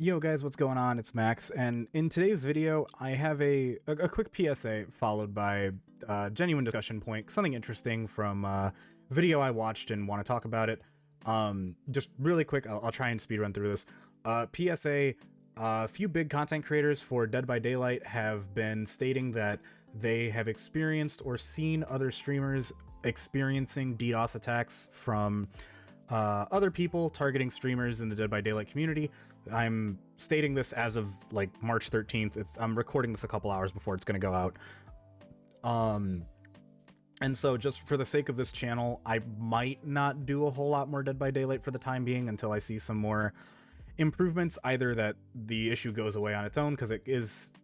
Yo guys, what's going on? It's Max, and in today's video, I have a quick PSA followed by a genuine discussion point, something interesting from a video I watched and want to talk about it. Just really quick, I'll try and speed run through this. PSA, a few big content creators for Dead by Daylight have been stating that they have experienced or seen other streamers experiencing DDoS attacks from other people targeting streamers in the Dead by Daylight community. I'm stating this as of like March 13th. I'm recording this a couple hours before it's going to go out. And so just for the sake of this channel, I might not do a whole lot more Dead by Daylight for the time being until I see some more improvements, either that the issue goes away on its own, because it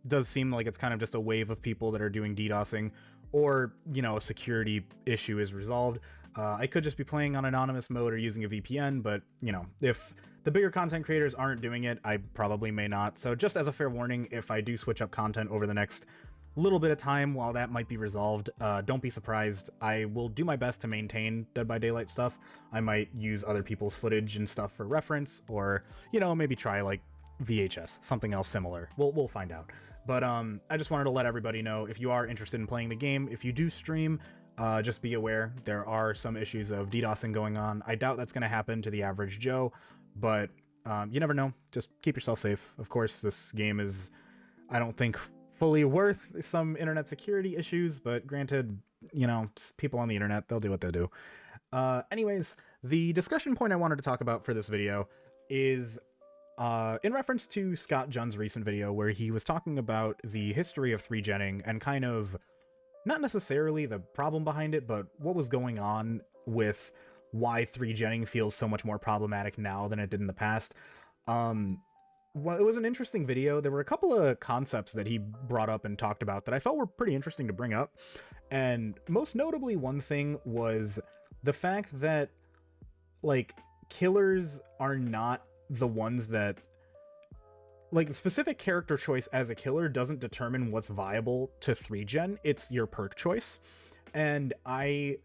does seem like it's kind of just a wave of people that are doing DDoSing, or, you know, a security issue is resolved. I could just be playing on anonymous mode or using a VPN, but, you know, if the bigger content creators aren't doing it, I probably may not. So just as a fair warning, if I do switch up content over the next little bit of time while that might be resolved, don't be surprised. I will do my best to maintain Dead by Daylight stuff. I might use other people's footage and stuff for reference, or, you know, maybe try like VHS, something else similar. We'll find out. But I just wanted to let everybody know, if you are interested in playing the game, if you do stream, just be aware there are some issues of DDoSing going on. I doubt that's going to happen to the average Joe, but you never know. Just keep yourself safe. Of course, this game is, I don't think, fully worth some internet security issues, but granted, you know, people on the internet, they'll do what they do. Anyways, the discussion point I wanted to talk about for this video is in reference to Scott Junn's recent video, where he was talking about the history of 3genning and kind of not necessarily the problem behind it, but what was going on with why 3genning feels so much more problematic now than it did in the past. Well, it was an interesting video. There were a couple of concepts that he brought up and talked about that I felt were pretty interesting to bring up. And most notably, one thing was the fact that, like, killers are not the ones that, like, specific character choice as a killer doesn't determine what's viable to 3gen. It's your perk choice. And I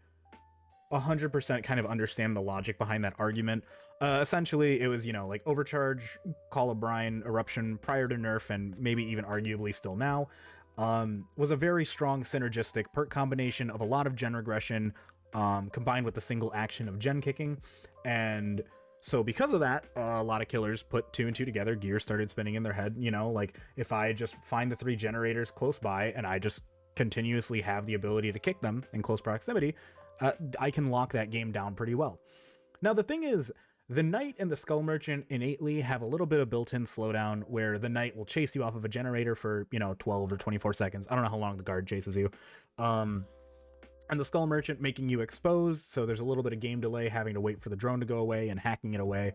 100% kind of understand the logic behind that argument. Essentially, it was, you know, like Overcharge, Call of Brine, Eruption prior to nerf, and maybe even arguably still now, was a very strong synergistic perk combination of a lot of gen regression, combined with the single action of gen kicking. And so because of that, a lot of killers put two and two together, gears started spinning in their head, you know, like, if I just find the 3 generators close by and I just continuously have the ability to kick them in close proximity, I can lock that game down pretty well. Now, the thing is, the Knight and the Skull Merchant innately have a little bit of built-in slowdown, where the Knight will chase you off of a generator for, you know, 12 or 24 seconds. I don't know how long the guard chases you. And the Skull Merchant making you exposed, so there's a little bit of game delay, having to wait for the drone to go away and hacking it away.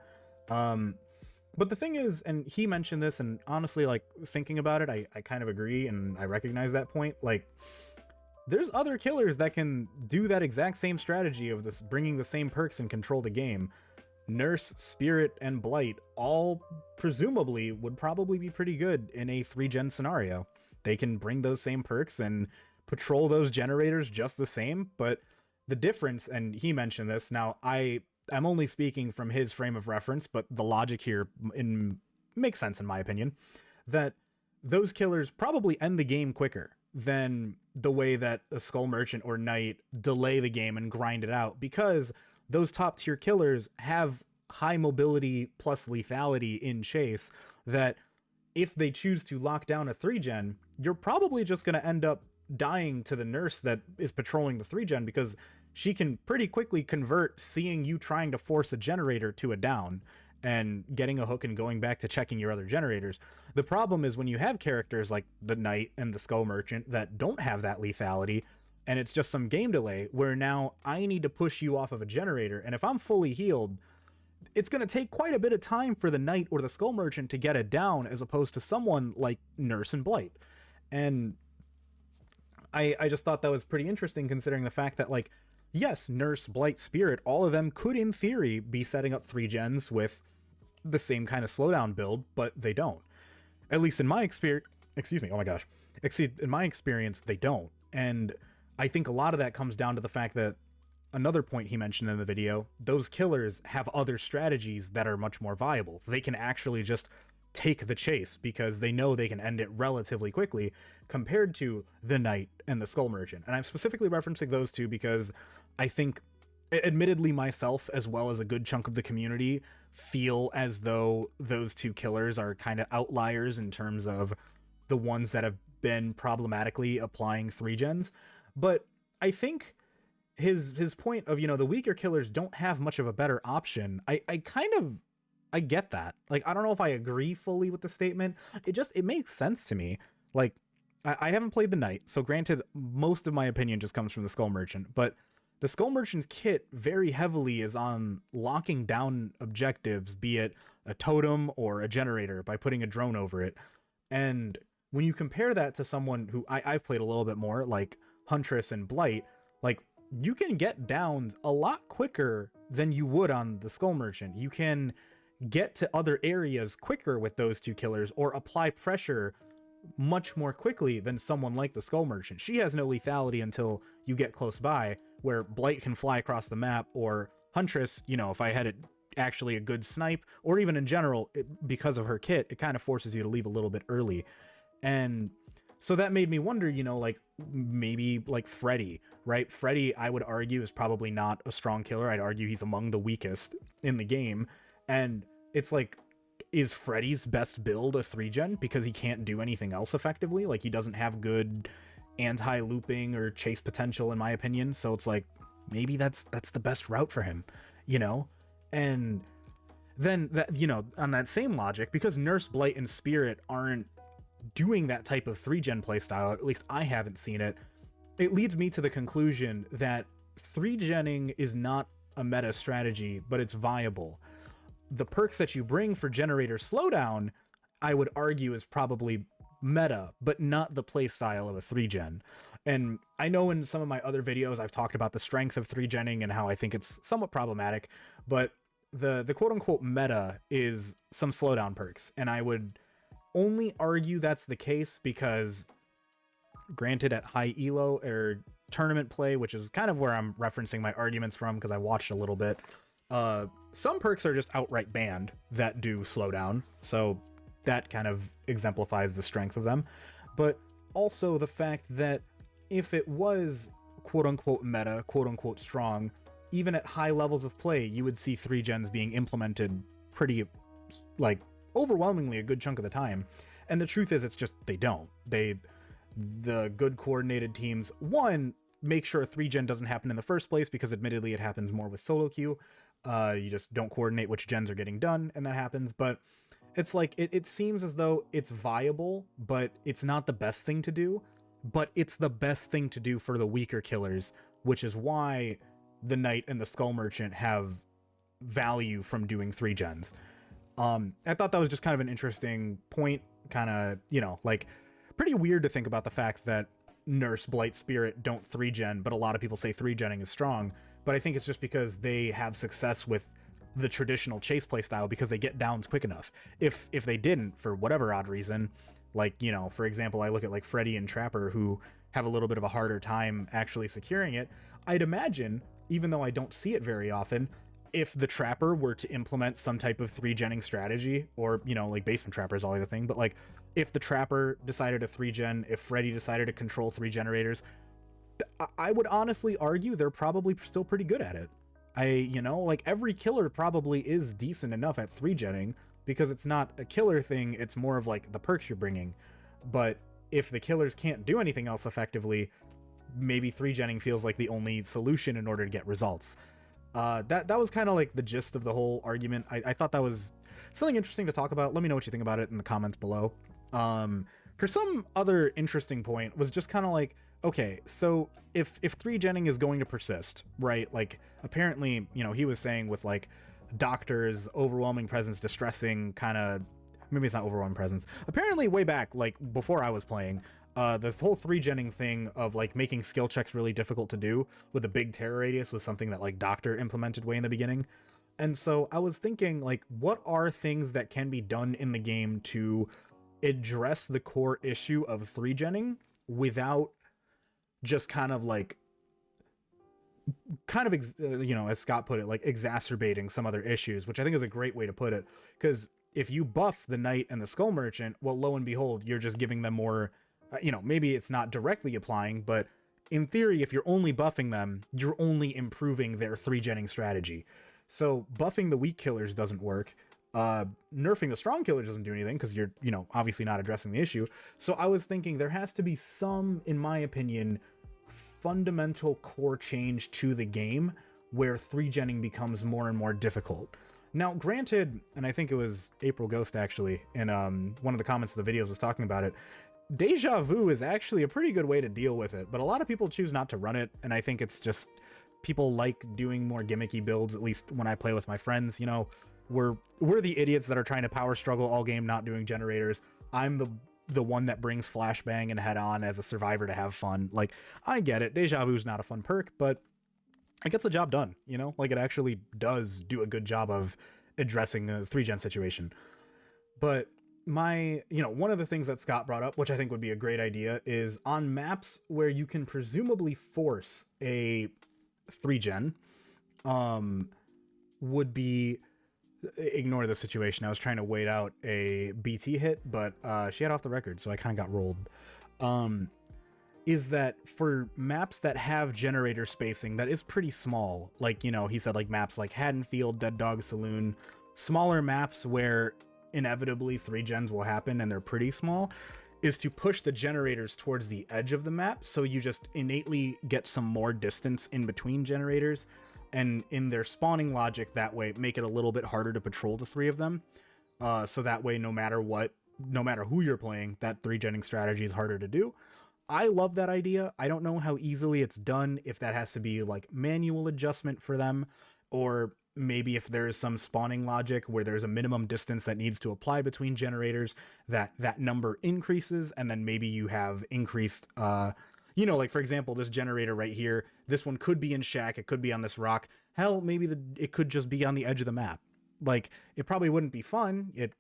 But the thing is, and he mentioned this, and honestly, like, thinking about it, I kind of agree, and I recognize that point. Like, there's other killers that can do that exact same strategy of this, bringing the same perks and control the game. Nurse, Spirit, and Blight all presumably would probably be pretty good in a 3gen scenario. They can bring those same perks and patrol those generators just the same, but the difference, and he mentioned this, now I'm only speaking from his frame of reference, but the logic here makes sense in my opinion, that those killers probably end the game quicker than the way that a Skull Merchant or Knight delay the game and grind it out, because those top tier killers have high mobility plus lethality in chase, that if they choose to lock down a 3gen, you're probably just going to end up dying to the nurse that is patrolling the 3gen, because she can pretty quickly convert seeing you trying to force a generator to a down and getting a hook and going back to checking your other generators. The problem is when you have characters like the Knight and the Skull Merchant that don't have that lethality, and it's just some game delay where now I need to push you off of a generator, and if I'm fully healed, it's going to take quite a bit of time for the Knight or the Skull Merchant to get it down, as opposed to someone like Nurse and Blight. And I just thought that was pretty interesting, considering the fact that, like, yes, Nurse, Blight, Spirit, all of them could in theory be setting up 3gens with the same kind of slowdown build, but they don't. At least in my experience, in my experience, they don't. And I think a lot of that comes down to the fact that, another point he mentioned in the video, those killers have other strategies that are much more viable. They can actually just take the chase because they know they can end it relatively quickly compared to the Knight and the Skull Merchant. And I'm specifically referencing those two because I think, admittedly, myself as well as a good chunk of the community feel as though those two killers are kind of outliers in terms of the ones that have been problematically applying 3-gens. But I think his point of, the weaker killers don't have much of a better option, I get that. Like, I don't know if I agree fully with the statement. It makes sense to me. Like, I haven't played the Knight, so granted, most of my opinion just comes from the Skull Merchant, but the Skull Merchant's kit very heavily is on locking down objectives, be it a totem or a generator, by putting a drone over it. And when you compare that to someone who I've played a little bit more, like Huntress and Blight, like, you can get downs a lot quicker than you would on the Skull Merchant. You can get to other areas quicker with those two killers, or apply pressure much more quickly than someone like the Skull Merchant. She has no lethality until you get close by, where Blight can fly across the map, or Huntress, if I had actually a good snipe, or even in general, because of her kit, it kind of forces you to leave a little bit early. And so that made me wonder, like, maybe like Freddy, right? Freddy, I would argue, is probably not a strong killer. I'd argue he's among the weakest in the game. And it's like, is Freddy's best build a 3-gen because he can't do anything else effectively? Like, he doesn't have good anti-looping or chase potential, in my opinion. So it's like, maybe that's the best route for him, And then that, on that same logic, because Nurse, Blight, and Spirit aren't doing that type of 3-gen playstyle, at least I haven't seen it, it leads me to the conclusion that 3-genning is not a meta strategy, but it's viable. The perks that you bring for generator slowdown, I would argue, is probably meta, but not the playstyle of a 3-gen. And I know in some of my other videos I've talked about the strength of 3-genning and how I think it's somewhat problematic, but the quote-unquote meta is some slowdown perks, and I would only argue that's the case because, granted, at high elo or tournament play, which is kind of where I'm referencing my arguments from because I watched a little bit, some perks are just outright banned that do slowdown, so that kind of exemplifies the strength of them. But also the fact that if it was quote-unquote meta, quote-unquote strong, even at high levels of play, you would see 3-gens being implemented pretty, like, overwhelmingly a good chunk of the time. And the truth is, it's just, they don't. The good coordinated teams, one, make sure a 3-gen doesn't happen in the first place, because admittedly it happens more with solo queue. You just don't coordinate which gens are getting done, and that happens. But it's like, it seems as though it's viable, but it's not the best thing to do. But it's the best thing to do for the weaker killers, which is why the Knight and the Skull Merchant have value from doing 3-gens. I thought that was just kind of an interesting point, kind of, like, pretty weird to think about the fact that Nurse, Blight, Spirit don't 3-gen, but a lot of people say 3-genning is strong. But I think it's just because they have success with the traditional chase play style because they get downs quick enough. If they didn't, for whatever odd reason, like, for example, I look at like Freddy and Trapper, who have a little bit of a harder time actually securing it. I'd imagine, even though I don't see it very often, if the Trapper were to implement some type of 3-genning strategy, or, like Basement Trapper is always a thing, but like, if the Trapper decided to 3-gen, if Freddy decided to control 3 generators, I would honestly argue they're probably still pretty good at it. Like, every killer probably is decent enough at 3-genning, because it's not a killer thing, it's more of like the perks you're bringing. But if the killers can't do anything else effectively, maybe 3-genning feels like the only solution in order to get results. That was kind of like the gist of the whole argument. I thought that was something interesting to talk about. Let me know what you think about it in the comments below. For some other interesting point was just kind of like, okay, so if 3-genning is going to persist, right? Like, apparently, he was saying with like Doctor's overwhelming presence distressing kind of, maybe it's not overwhelming presence. Apparently way back, like before I was playing, the whole 3-genning thing of like making skill checks really difficult to do with a big terror radius was something that like Doctor implemented way in the beginning. And so I was thinking, like, what are things that can be done in the game to address the core issue of 3-genning without just kind of like, as Scott put it, like exacerbating some other issues, which I think is a great way to put it. Because if you buff the knight and the skull merchant, well, lo and behold, you're just giving them more, maybe it's not directly applying, but in theory, if you're only buffing them, you're only improving their 3-genning strategy. So buffing the weak killers doesn't work. Nerfing the strong killers doesn't do anything because you're, obviously not addressing the issue. So I was thinking there has to be some, in my opinion, fundamental core change to the game where 3-genning becomes more and more difficult. Now, granted, and I think it was April Ghost actually, in one of the comments of the videos was talking about it, Deja Vu is actually a pretty good way to deal with it, but a lot of people choose not to run it, and I think it's just people like doing more gimmicky builds, at least when I play with my friends. We're the idiots that are trying to power struggle all game, not doing generators. I'm the one that brings flashbang and head on as a survivor to have fun. Like, I get it, Deja Vu's not a fun perk, but it gets the job done, like it actually does do a good job of addressing the 3-gen situation. But one of the things that Scott brought up, which I think would be a great idea, is on maps where you can presumably force a 3-gen, would be, ignore the situation. I was trying to wait out a BT hit, but she had off the record, so I kind of got rolled. Is that for maps that have generator spacing that is pretty small, like, he said, like maps like Haddonfield, Dead Dog Saloon, smaller maps where inevitably 3-gens will happen and they're pretty small, is to push the generators towards the edge of the map, so you just innately get some more distance in between generators, and in their spawning logic that way make it a little bit harder to patrol the 3 of them, so that way no matter who you're playing, that 3-genning strategy is harder to do. I love that idea. I don't know how easily it's done, if that has to be like manual adjustment for them, or maybe if there's some spawning logic where there's a minimum distance that needs to apply between generators, that number increases, and then maybe you have increased, like for example, this generator right here, this one could be in shack, it could be on this rock. Hell, maybe it could just be on the edge of the map. Like, it probably wouldn't be fun. It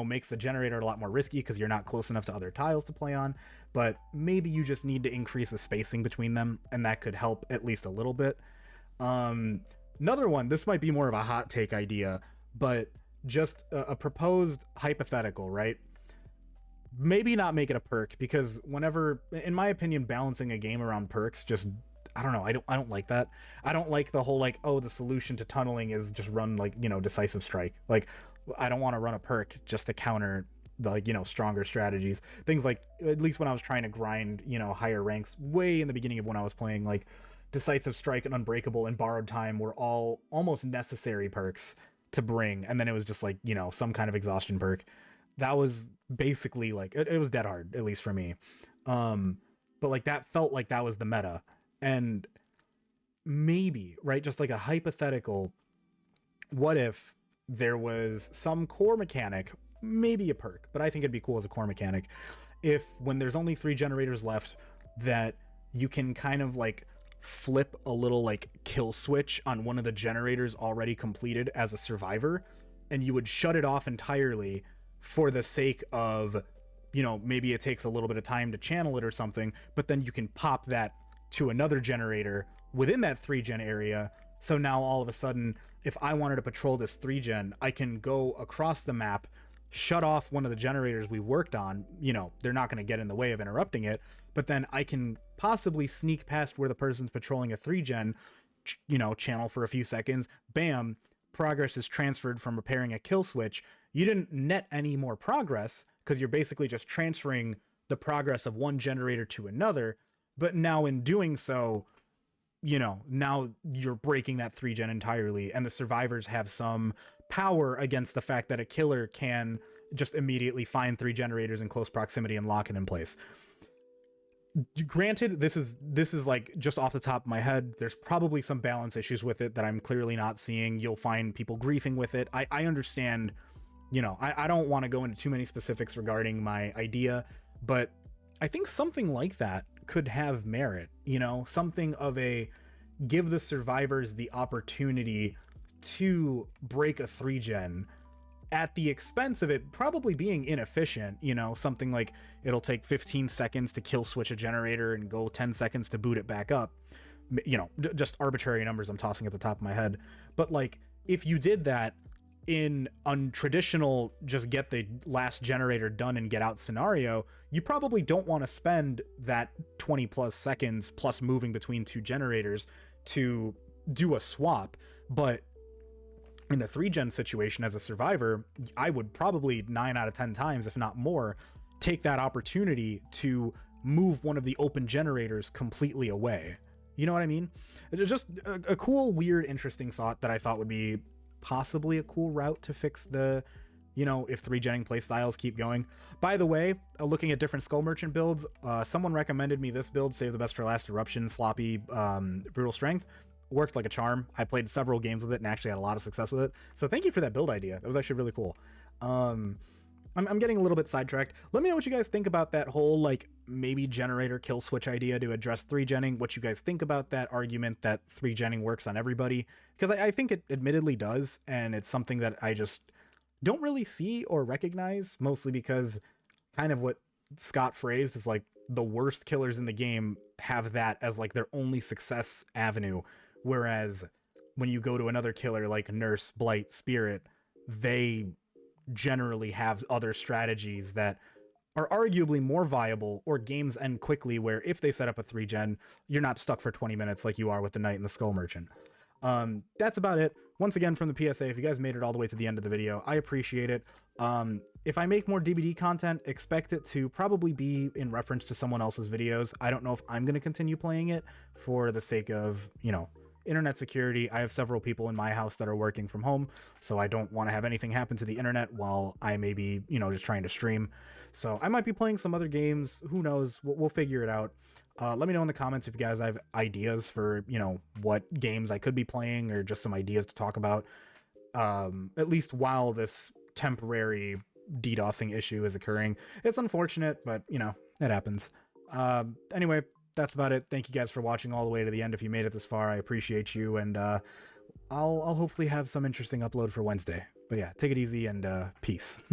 makes the generator a lot more risky because you're not close enough to other tiles to play on, but maybe you just need to increase the spacing between them, and that could help at least a little bit. Another one, this might be more of a hot take idea, but just a proposed hypothetical, right? Maybe not make it a perk, because whenever, in my opinion, balancing a game around perks just, I don't know, I don't like that. I don't like the whole, like, oh, the solution to tunneling is just run, like, decisive strike. Like, I don't want to run a perk just to counter the, like, stronger strategies. Things like, at least when I was trying to grind, higher ranks way in the beginning of when I was playing, like, decisive strike and unbreakable and borrowed time were all almost necessary perks to bring, and then it was just like, some kind of exhaustion perk. That was basically like, it was dead hard, at least for me. But like, that felt like that was the meta. And maybe, right, just like a hypothetical, what if there was some core mechanic, maybe a perk, but I think it'd be cool as a core mechanic, if when there's only 3 generators left, that you can kind of like flip a little like kill switch on one of the generators already completed as a survivor, and you would shut it off entirely for the sake of, maybe it takes a little bit of time to channel it or something, but then you can pop that to another generator within that 3-gen area. So now all of a sudden, if I wanted to patrol this 3-gen, I can go across the map, shut off one of the generators we worked on. They're not going to get in the way of interrupting it, but then I can possibly sneak past where the person's patrolling a 3-gen, channel for a few seconds. Bam, progress is transferred from repairing a kill switch. You didn't net any more progress because you're basically just transferring the progress of one generator to another. But now in doing so, now you're breaking that 3-gen entirely, and the survivors have some power against the fact that a killer can just immediately find 3 generators in close proximity and lock it in place. Granted, this is like just off the top of my head. There's probably some balance issues with it that I'm clearly not seeing. You'll find people griefing with it. I understand, I don't want to go into too many specifics regarding my idea, but I think something like that could have merit, something of a give the survivors the opportunity to break a 3-gen at the expense of it probably being inefficient, something like it'll take 15 seconds to kill switch a generator and go 10 seconds to boot it back up, just arbitrary numbers I'm tossing at the top of my head. But like, if you did that, in untraditional just get the last generator done and get out scenario, you probably don't want to spend that 20 plus seconds plus moving between two generators to do a swap. But in a 3-gen situation as a survivor, I would probably 9 out of 10 times, if not more, take that opportunity to move one of the open generators completely away. You know what I mean? It's just a cool, weird, interesting thought that I thought would be possibly a cool route to fix the, you know, if 3-genning playstyles keep going. By the way, looking at different Skull Merchant builds, someone recommended me this build, Save the Best for Last, Eruption, Sloppy, Brutal Strength. Worked like a charm. I played several games with it and actually had a lot of success with it. So thank you for that build idea. That was actually really cool. I'm getting a little bit sidetracked. Let me know what you guys think about that whole, like, maybe generator kill switch idea to address 3-genning, what you guys think about that argument that 3-genning works on everybody, because I think it admittedly does, and it's something that I just don't really see or recognize, mostly because kind of what Scott phrased is like the worst killers in the game have that as like their only success avenue, whereas when you go to another killer like Nurse, Blight, Spirit, they generally have other strategies that are arguably more viable, or games end quickly where if they set up a 3-gen, you're not stuck for 20 minutes like you are with the Knight and the Skull Merchant. That's about it. Once again, from the PSA, if you guys made it all the way to the end of the video, I appreciate it. If I make more DBD content, expect it to probably be in reference to someone else's videos. I don't know if I'm going to continue playing it for the sake of, you know, internet security. I have several people in my house that are working from home, so I don't want to have anything happen to the internet while I may be, you know, just trying to stream. So I might be playing some other games. Who knows? We'll figure it out. Let me know in the comments if you guys have ideas for, you know, what games I could be playing, or just some ideas to talk about, at least while this temporary DDoSing issue is occurring. It's unfortunate, but, you know, it happens. Anyway, that's about it. Thank you guys for watching all the way to the end. If you made it this far, I appreciate you, and I'll hopefully have some interesting upload for Wednesday. But yeah, take it easy, and peace.